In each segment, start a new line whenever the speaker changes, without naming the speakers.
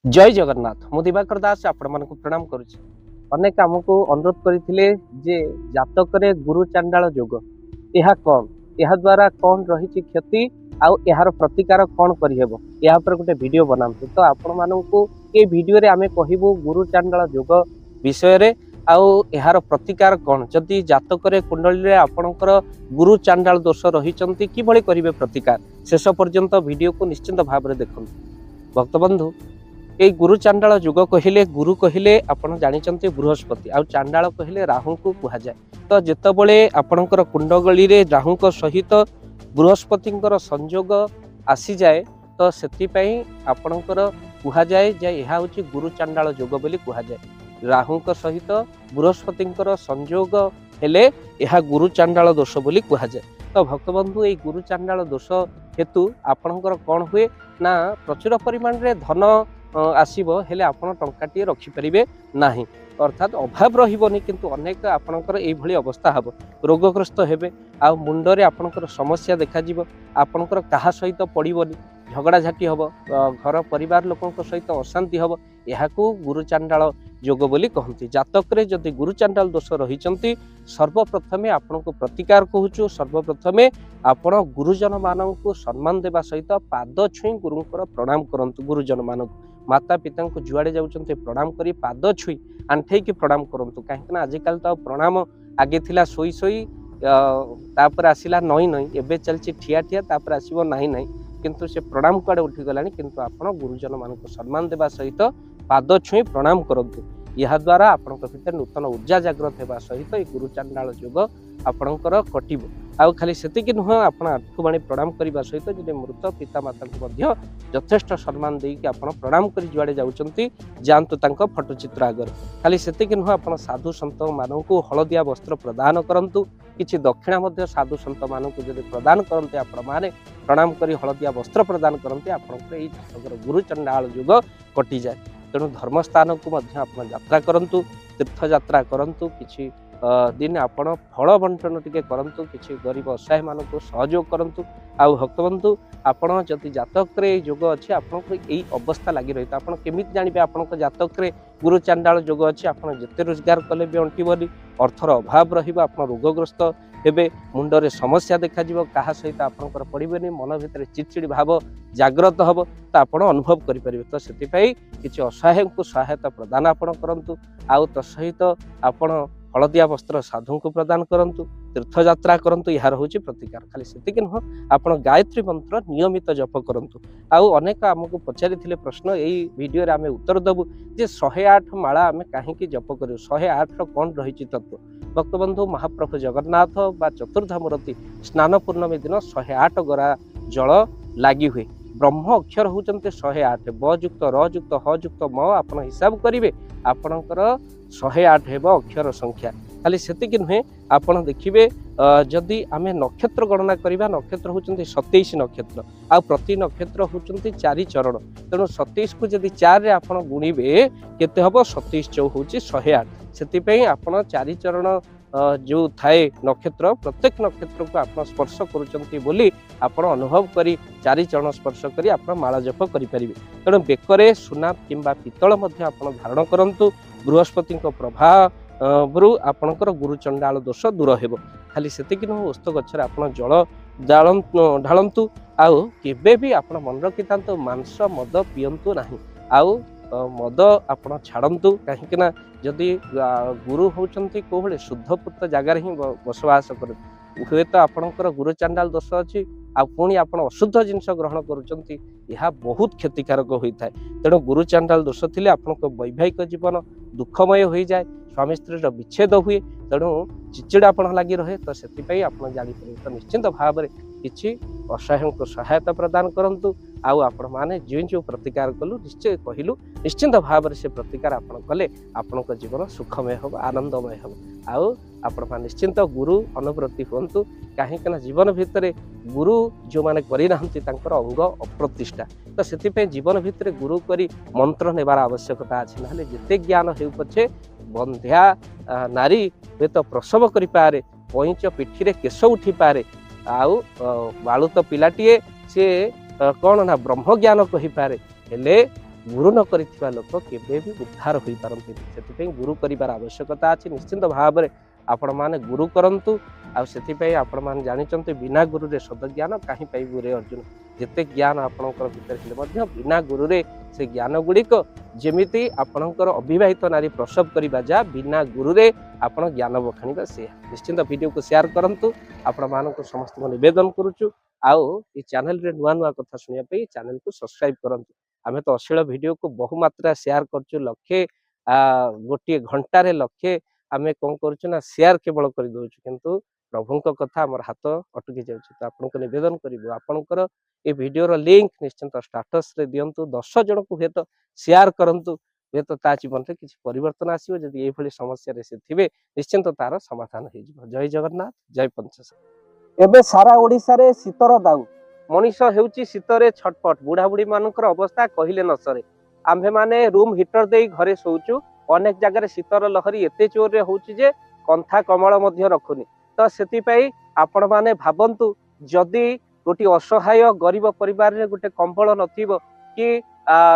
जय जगन्नाथ मु दिवाकर दास आपण मानक प्रणाम करुच्ची। अनेक आमको अनुरोध करथिले जे जातकरे गुरु चांडाल जोग यह कौन यह द्वारा कौन रही क्षति आउ यार प्रतिकार कौन करहब या गोटे वीडियो बनातु। तो आपण मानक ये वीडियो रे आमे कहबू गुरु चांडाल जोग विषय रे आउ यार प्रतिकार कौन जदि जातकरे कुंडली रे आपणकर गुरु चांडाल दोष रही कि भली करिवे प्रतिकार शेष पर्यंत वीडियो को निश्चिंत भाव रे देखंतु। भक्तबंधु ये गुरु चांडाल युग कहले गुरु कहले आपण जानिचंती बृहस्पति आउ चांडाल कहले राहु को कहा जाए। तो जेतबळे आपणकर कुंडगली रे राहु को सहित बृहस्पति संयोग आसी जाए तो सेति पई आपणकर कहा जाए जे यह होची गुरु चांडाल युग बोली कहा जाए। राहु को सहित बृहस्पति संयोग हेले यह गुरु चांडाल दोष बोली कहा जाए। तो भक्तबंधु ये गुरु चांडाल दोष हेतु आपणकर कौन हुए ना प्रचुर परिमाण रे धन आसीबो हेले आपण टंकाटी रखिपारे नाही अर्थात अभाव रहिबोनी किंतु अनेक आपणकर एई भली अवस्था हबो रोगग्रस्त हेबे आ मुंडरे आपणकर समस्या देखा जिवो आपणकर काहा सहित पड़िबोनी झगड़ा झाटी हबो घर परिवार लोकन सहित अशांति हबो याकू गुरु चांडाल जोग बोली कहती। जातक रे जदि गुरु चांडाल दोष रहिचंती सर्वप्रथमे आपनको प्रतिकार कहूछु। सर्वप्रथमे आपण गुरुजन माननकु सम्मान देबा सहित पाद छुई गुरुंकर प्रणाम करंतु। गुरुजन मानक माता पिता को जुआड़े जाउचंते प्रणाम करी पाद छुई आंठे की प्रणाम करंतु। काहेकि ना आजिकल तो प्रणाम आगे थिला सोई सोई तापर आसिला नई नई एबे चलची ठिया ठिया तापर आसीबो नाही नाही किंतु से प्रणाम कुआडे उठी गलानी किंतु आपण गुरुजन मानक सम्मान देबा सहित पाद छुई प्रणाम करंतु। यह द्वारा आपणक भीतर नूतन ऊर्जा जागृत होगा सहित ये गुरु चांडाल युग आपणकर कटिबो। आउ खाली सेतिकी नुह आपण आठुबाणी प्रणाम करने सहित जे मृत पिता माता को मध्य यथेष्ट सम्मान देकी आपण प्रणाम करी जुआड़े जाउचंती जानतु तांको फोटो चित्र आगर। खाली सेतिकी नुह आपण साधु संत मानकु हलदिया वस्त्र प्रदान करंतु। किछि दक्षिणा मध्य साधु संत मानकु जदि प्रदान करंते आपण माने प्रणाम करी हलदिया वस्त्र प्रदान करंते आपणकर एई गुरु चांडाल युग कटि जाए। तेणु धर्मस्थान को यात्रा करंतु तीर्थ यात्रा करंतु किछि दिन आपण फल बंटन टिके करंतु किछि गरीब असहाय मान को सहयोग करंतु। आउ भक्तबंधु आपण जदि जातक रे योग अछि आपण एई अवस्था लागि रही आपण केमिति जानिबे आपण जातक रे गुरु चांडाल योग अछि आपण जते रोजगार कले भी अंटिबोनी अर्थर अभाव रहिबा आपण रोगग्रस्त हेबे मुंडरे समस्या देखा जिवो काहा सहित आपणकर पड़िबेनी मन भितर चिड़चिड़ी भाव जागृत हबो तो आपण अनुभव करि परिबे। तो सेति पई किछि असहाय को सहायता प्रदान आपण करंतु। आउ तो सहित आपण हलदिया वस्त्र साधु को प्रदान करंतु तीर्थ यात्रा करंतु यार होची प्रतिकार। खाली सेतिक नुह आपण गायत्री मंत्र नियमित जप करंतु। आउ अनेक हमको पचारिथिले प्रश्न एई वीडियो रे आमे उत्तर दबु जे 108 माला आमे काहे की जप करू 108 रो कोन रहिची तत्व। भक्तबंधु महाप्रभु जगन्नाथ बा चतुर्धामूर्ति स्नान पूर्णमी दिन 108 गरा जल लागि हुए। ब्रह्म अक्षर होचंते 108 ब युक्त र युक्त ह युक्त म आपण हिसाब करिवे आपणकर 108 हेबो अक्षर संख्या। खाली सेतिक नुहे आपण देखिबे जदि आमे नक्षत्र गणना करिबा नक्षत्र होचंते 27 नक्षत्र आ प्रति नक्षत्र होचंते 4 चरण। तेणु 27 को जदि 4 रे आपण गुणिबे केते हबो 27 चौ होची 108। सेति पई आपण 4 चरण जो थाए नक्षत्र प्रत्येक नक्षत्र को आप स्पर्श करुचंती बोली आपण अनुभव करी 4 चरण स्पर्श करी आपण माला जप करि परिबे। तेणु बेकरे सुना किंबा पितल मध्ये आपण धारण करंतु बृहस्पति प्रभाव आपणकर गुरु चंडाल दोष दूर हेबो। खाली सेतिक नु ओस्त गछरे आपण जल ढालंतु आउ केबे भी आपण मन रखितांतु मांस मद पियंतु नाही आउ मद आपण छाड़ंतु। कहीं ना जदि गुरु होचंती को भले शुद्धपुत जगार ही बसवास कर हुए तो आपणकर गुरु चांडाल दोष अच्छी आ पुणी आप अशुद्ध जिनस ग्रहण करुचंती यह बहुत क्षतिकारक होता है। तेणु गुरु चांडाल दोष थिले आपणक वैवाहिक जीवन दुखमय हो जाए स्वामी स्त्री विच्छेद हुए तेणु चिड़चिड़ापण लगी रहे। तो से आप जापर तो निश्चिंत भाव में किसी असहाय को सहायता प्रदान करंतु। आउ आपण माने जो जो प्रतिकार कलु निश्चय कहलु निश्चिंत भाव में से प्रतिकार आपण कले आपण जीवन सुखमय हो आनंदमय हो। आउ आपण मान निश्चिंत गुरु अनुव्रती हूँ कहीं जीवन भितर गुरु जो माने करनाहांती तांकर अंग अप्रतिष्ठा। तो से जीवन भितर गुरु करी मंत्र नेबार आवश्यकता अच्छी ना जिते ज्ञान हो पछे बंध्या नारी हुए तो प्रसव करि पारे पैंच पिठी रे केश उठी पारे आउ बालुत पिलाटीए सी कौन ना ब्रह्म ज्ञान कही पारे हेले गुरु न करिथिबा लोक केबे भी उद्धार होई पारंती सेति गुरु करिवार आवश्यकता अछि निश्चिंत भाव में आपण माने गुरु करंतु आ सेति पई आपण माने जानिचंती बिना गुरु रे सद ज्ञान काहे पाइबु रे अर्जुन जेते ज्ञान आपणकर भीतर हेले मध्य बिना गुरु रे से ज्ञान गुड़िक जेमिति आपणकर अविवाहित नारी प्रसव करिबा जा बिना गुरु रे आपण ज्ञान बखाणीबा से निश्चिंत वीडियो को शेयर करंतु आपण मानको समस्त निवेदन करूछु आउ ई चैनल रे नुआ नुआ कथा सुनिया पई चैनल को सब्सक्राइब करंतु आमे तो अश्लील वीडियो को बहु मात्रा शेयर करछु लक्षे गोटे घंटा रे लक्षे आमे कोन करछु ना शेयर केवल कर दोछु किंतु प्रभुंक कथा हमर हाथ अटकी जाउछि तो आपनको निवेदन करिवो आपनकर ए वीडियो रो लिंक निश्चिंत स्टेटस रे दियंतु 10 जन को हेत शेयर करंतु हेत ता जीवन रे किछि परिवर्तन आसीबो जदि ए भली समस्या रे से थिबे निश्चिंत तार समाधान हे जिवो जय जगन्नाथ जय पंचश एबे सारा ओडिसा रे शीतर दाउ मनीष हेउची शीतरे छटपट बुढ़ा बुढ़ी मानकर अवस्था कहिले न सरे आम्भे माने रूम हीटर देई घरे सोउचु अनेक जगह शीतर लहरी एते जोर रे होउची जे कंथा कमल मध्य रखुनी तो सेति पई आपण माने भाबंतु जदि गोटी असहाय गरीब परिवार रे गोटे कंबल नथिबो कि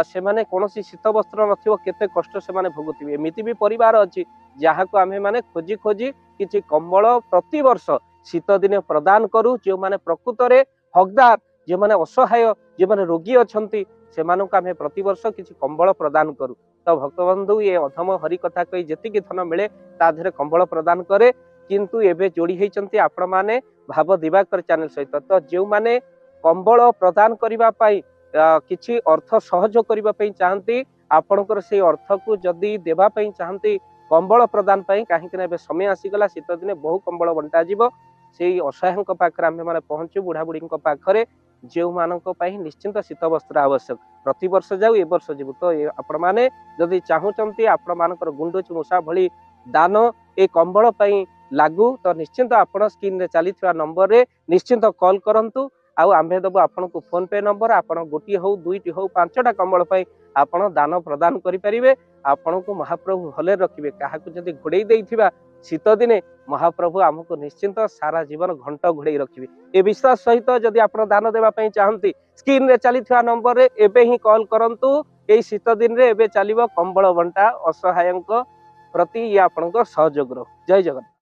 से माने कोनोसी शीत वस्त्र नथिबो केते कष्ट से माने भोगुथिबे एमिति भी परिवार अछि जहा को आम्हे माने खोजी खोजी किछि कंबल प्रति वर्ष शीत दिने प्रदान करू जे माने प्रकृत रे हकदार जे माने असहाय जे माने रोगी अछंती सेमानक आमे प्रति वर्ष किछि कंबल प्रदान करू तो भक्तबंधु ये अधम हरि कथा कहि जेतिकी धन मिले ता धरे कंबल प्रदान करे किंतु एबे जोड़ी हेचंती आपण माने भाव दिवाकर चैनल सहित तो जे माने कंबल प्रदान करिबा पई किछि अर्थ सहयोग करिबा पई चाहंती आपणकर से अर्थ को जदी देबा पई चाहंती कंबल प्रदान पई काहे कि एबे समय आसी गला शीत दिने बहु कंबल बंटा जीवो से असहायक पाखरे आमे माने पहुंचू बुढ़ा बुढ़ी पाखरे जो मानक पई निश्चिंत शीत वस्त्र आवश्यक प्रति वर्ष जाऊ ए वर्ष जीवु तो आपण माने जदि चाहूचंती आपण मानकर गुंडुच मूषा भली दान ए कंबल पई लागू तो निश्चिंत आपण स्क्रीन रे चलीथिबा नंबर रे निश्चिंत कॉल करंतु आउ आम्भे दबो आपण को फोन पे नंबर आपण गोटी हो दुईटी हो पांचटा कंबल पई आपण दान प्रदान करि परिबे आपण को महाप्रभु भले रखिबे काहा को जदि घोड़ेई देइथिबा शीत दिने महाप्रभु आमको निश्चिंत सारा जीवन घंट घोड़े रखिबे ए विश्वास सहित जदि आपण दान देबा पई चाहंती स्क्रीन रे चलीथिबा नंबर रे एबे ही कॉल करंतु एई शीत दिन रे एबे चलिबो कंबल बंटा असहायक प्रति या आपनको सहयोग जय जगन्नाथ।